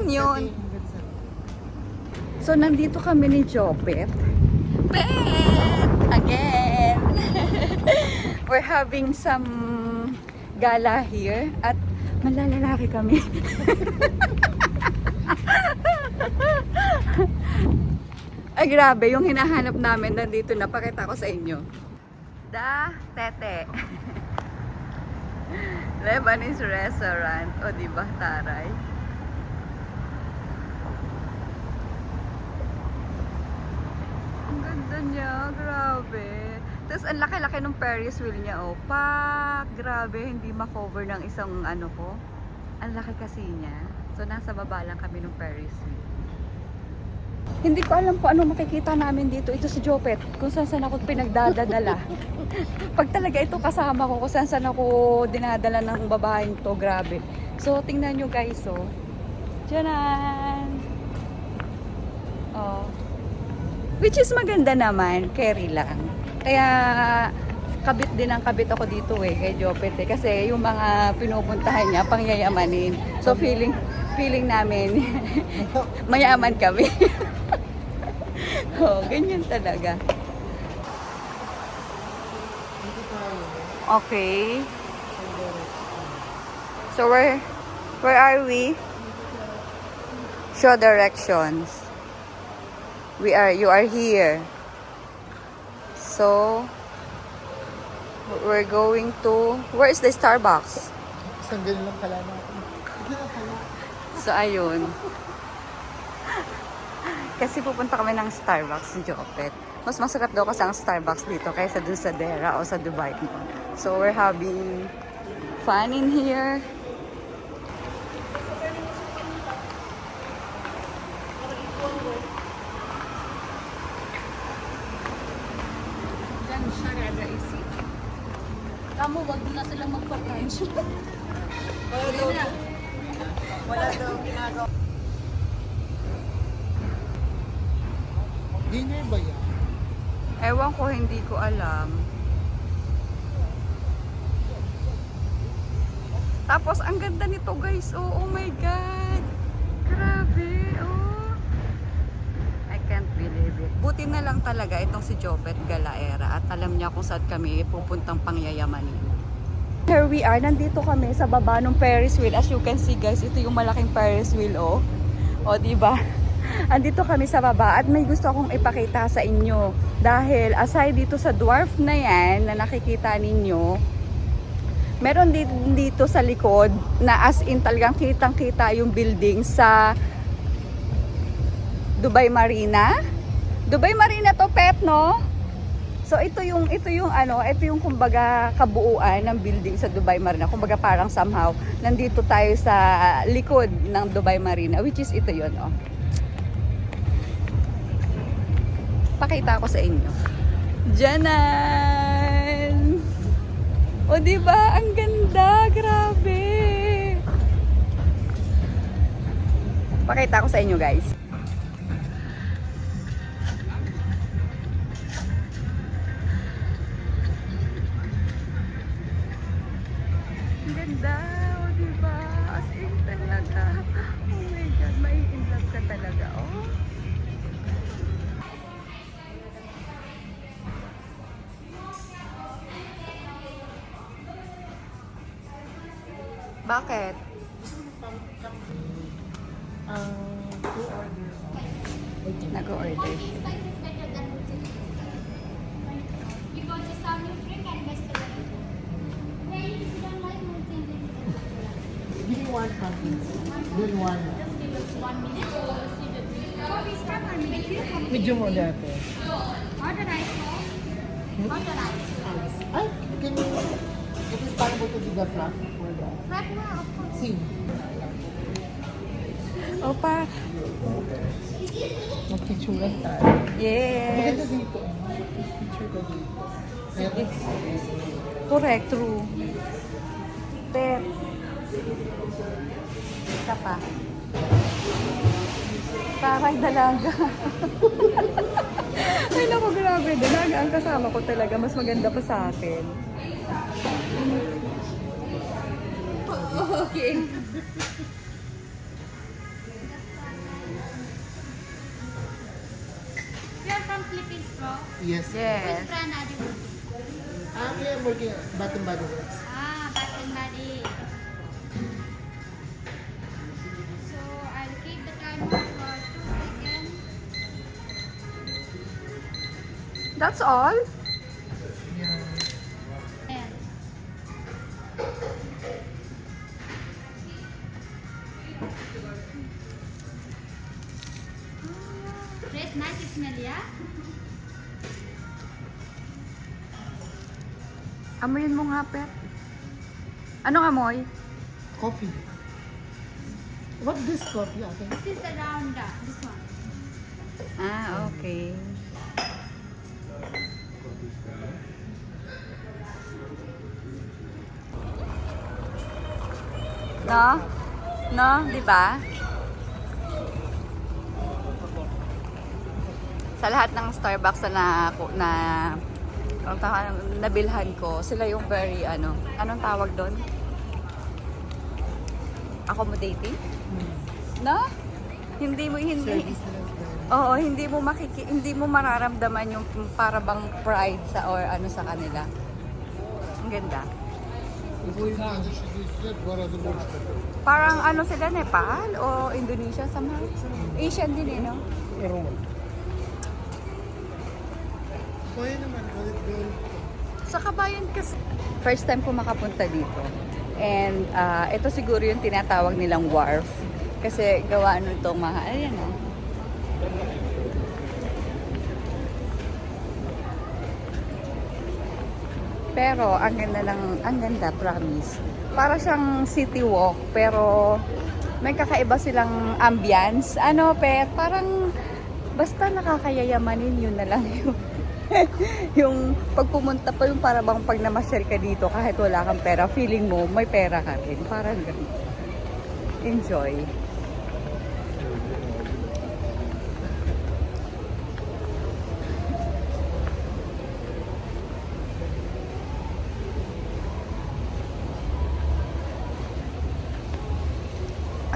yun. So, nandito kami ni Jopet. Again! We're having some gala here at malalalaki kami. Ay, grabe. Yung hinahanap namin nandito na. Pakita ko sa inyo. Da Tete. Lebanese restaurant. O, diba, taray? Ang ganda niya. Grabe. Tapos, ang laki-laki ng Ferris wheel niya. O, pak! Grabe. Hindi ma-cover ng isang ano ko. Ang laki kasi niya. So, nasa baba lang kami ng Ferris wheel. Hindi ko alam po ano makikita namin dito. Ito si Jopet. Kung saan ako pinagdadadala. Pag talaga ito kasama ko, kung saan ako dinadala ng babaeng to. Grabe. So, tingnan nyo guys. Oh. Tiyanan! Oh. Which is maganda naman. Carry lang. Kaya, kabit din ang kabit ako dito eh. Kay Jopet eh. Kasi yung mga pinupuntahan niya, pangyayamanin. So, feeling namin, mayaman kami. Oh, ganyan talaga. Okay. So where are we? Show directions. You are here. So we're going to, where is the Starbucks? Isang ganun lang pala natin. So ayun. Kasi pupunta kami ng Starbucks ni Jopet. Mas masarap daw kasi ang Starbucks dito kaysa dun sa Dera o sa Dubai Mall. So we're having fun in here. Diyan siya rada isip. Kamu, wag na silang magpa-crunch. Wala daw ginagawa. Dinner ba yan? Ewan ko, hindi ko alam. Tapos, ang ganda nito guys. Oh my God. Grabe. Oh. I can't believe it. Buti na lang talaga itong si Jopet Galaera. At alam niya kung saan kami pupuntang pangyayamanin. Here we are. Nandito kami sa baba ng Ferris wheel. As you can see guys, ito yung malaking Ferris wheel. Oh. O, diba? Andito kami sa baba at may gusto akong ipakita sa inyo. Dahil aside dito sa dwarf na yan na nakikita ninyo, meron dito sa likod na as in talagang kitang-kita yung building sa Dubai Marina. Dubai Marina to, Pet, no? So ito yung kumbaga kabuuan ng building sa Dubai Marina. Kumbaga parang somehow nandito tayo sa likod ng Dubai Marina, which is ito yun, oh. Pakita ko sa inyo. Diyanan! O diba? Ang ganda! Grabe! Pakita ko sa inyo guys. Ang ganda! O diba? As in talaga. Oh my God! May in love ka talaga. Oh! Bakit? 2 orders. Nag-order siya. Give me one pumpkins. Then one. Medyo mo dati. Ay, can you... It is possible to do the flap for that. Sing. Opa. Magpicturean tayo. Yes. Maganda dito. Picture ka dito. Sige. Correct, true. Pet. Isa pa. Parang dalaga. Ay naku, grabe. Dalaga ang kasama ko talaga. Mas maganda pa sa akin. Okay. from Philippines, bro? Yes. Yes. Which brand are you working? I'm working at Bath and Body Works. Ah, Bath and Body. So I'll keep the timer for 2 seconds. That's all? Yeah. And Fresh, nice smell, yeah? Amoyin mo nga, Pet. Anong amoy? Coffee. What this coffee? Okay. This is around this one. Ah, okay. No? No, di ba? Sa lahat ng Starbucks na nabilhan ko, sila yung very anong tawag doon? Accommodating? No? Hindi. Service na lang. Oo, hindi mo mararamdaman yung para bang pride sa or ano sa kanila. Ang ganda. Parang ano sila, Nepal o Indonesia somehow? Asian din eh, no? Kaya naman, gold. Sa Kabayan kasi. First time ko makapunta dito. And ito siguro yung tinatawag nilang wharf. Kasi gawa nitong mga, ayan o. Pero ang ganda, promise. Para siyang city walk, pero may kakaiba silang ambience. Ano, Pet? Parang basta nakakayayamanin, yun na lang yun. Yung pag pumunta pa yung para bang pag namasyal ka dito kahit wala kang pera, feeling mo may pera ka rin. Parang ganun. Enjoy.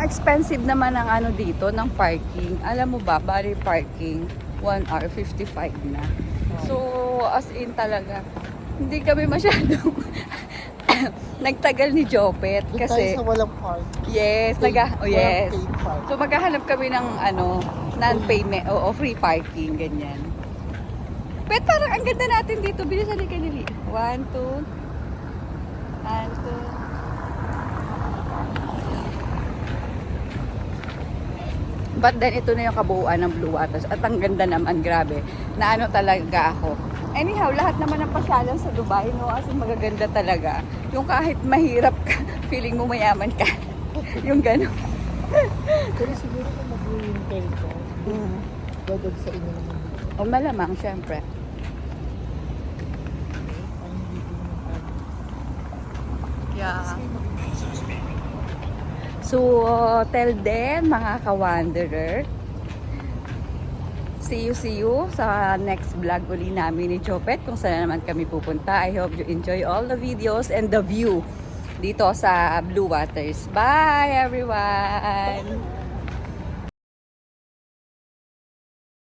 Expensive naman ang ano dito ng parking. Alam mo ba, bali parking 1 hour 55 na. So, as in talaga, hindi kami masyadong nagtagal ni Jopet Doon kasi tayo sa walang park. yes, yes. Walang paid park. So maghahanap kami ng non-payment o free parking ganyan. Pet, parang ang ganda natin dito. Bilisan ni Kanili. 1, 2 and 2. But then, ito na yung kabuuan ng Blue Waters. At ang ganda naman, grabe. Na ano talaga ako. Anyhow, lahat naman ng pasyalan sa Dubai, no? As in, magaganda talaga. Yung kahit mahirap ka, feeling mo mayaman ka. Yung gano'n. Pero siguro kung mag-winter ka, dadag sa inyo naman. O malamang, syempre. Ang hindi ko naman Yeah. So, till then, mga ka-wanderer, see you sa next vlog uli namin ni Jopet kung saan naman kami pupunta. I hope you enjoy all the videos and the view dito sa Blue Waters. Bye, everyone!